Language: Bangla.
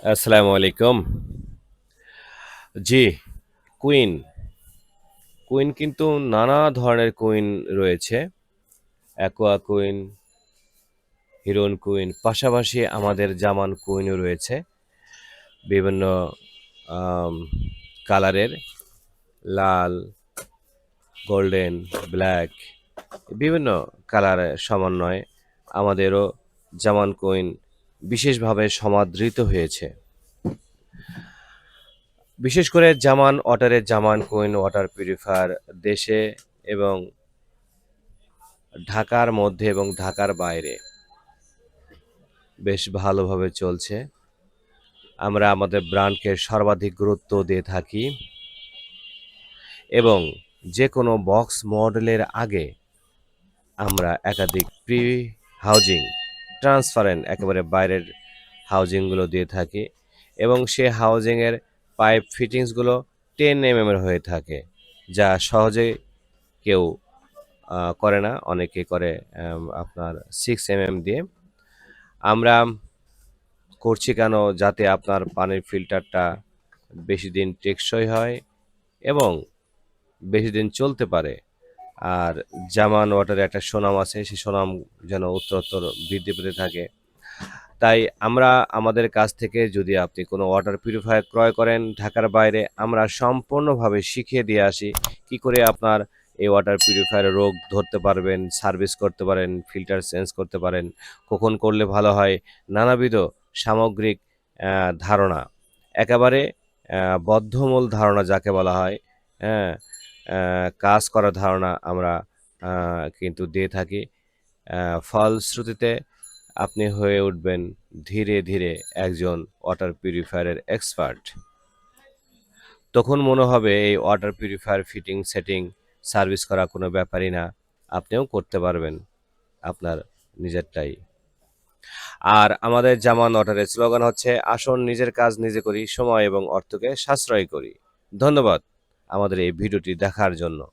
আসসালামু আলাইকুম। জি, কুইন। কুইন কিন্তু নানা ধরনের কুইন রয়েছে। অ্যাকোয়া কুইন, হিরোইন কুইন, পাশাপাশি আমাদের জামান কুইনও রয়েছে। বিভিন্ন আম কালারের লাল, গোল্ডেন, ব্ল্যাক বিভিন্ন কালারের সমন্বয়ে আমাদেরও জামান কুইন বিশেষভাবে সমাদৃত হয়েছে। বিশেষ করে জামান ওয়াটারের জামান কুইন ওয়াটার পিউরিফায়ার দেশে এবং ঢাকার মধ্যে এবং ঢাকার বাইরে বেশ ভালোভাবে চলছে। আমরা আমাদের ব্র্যান্ডকে সর্বাধিক গুরুত্ব দিয়ে থাকি এবং যেকোনো বক্স মডেলের আগে আমরা একাধিক প্রি হাউজিং ট্রান্সপারেন্ট একেবারে বাইরের হাউজিংগুলো দিয়ে থাকি এবং সে হাউজিংয়ের পাইপ ফিটিংসগুলো 10 mm এর হয়ে থাকে, যা সহজে কেউ করে না, অনেকে করে আপনার 6 mm দিয়ে। আমরা করছি কেন? যাতে আপনার পানির ফিল্টারটা বেশি দিন টেকসই হয় এবং বেশি দিন চলতে পারে। আর জামান ওয়াটারে একটা সুনাম আছে, সেই সুনাম যেন উত্তরোত্তর বৃদ্ধি পেতে থাকে। তাই আমরা আমাদের কাছ থেকে যদি আপনি কোনো ওয়াটার পিউরিফায়ার ক্রয় করেন ঢাকার বাইরে, আমরা সম্পূর্ণভাবে শিখিয়ে দিয়ে আসি কি করে আপনার এই ওয়াটার পিউরিফায়ারের রোগ ধরতে পারবেন, সার্ভিস করতে পারেন, ফিল্টার চেঞ্জ করতে পারেন, কখন করলে ভালো হয়, নানাবিধ সামগ্রিক ধারণা, একেবারে বদ্ধমূল ধারণা যাকে বলা হয়, হ্যাঁ? কাজ করার ধারণা আমরা কিন্তু দিয়ে থাকি। ফলশ্রুতিতে আপনি হয়ে উঠবেন ধীরে ধীরে একজন ওয়াটার পিউরিফায়ারের এক্সপার্ট। তখন মনে হবে এই water purifier fitting, setting, service করা কোনো ব্যাপারই না। আপনিও করতে পারবেন আপনার নিজেরটাই। আর আমাদের জামান ওয়াটারের স্লোগান হচ্ছে, "আসুন নিজের কাজ নিজে করি, সময় এবং অর্থকে সাশ্রয় করি।" ধন্যবাদ আমাদের এই ভিডিওটি দেখার জন্য।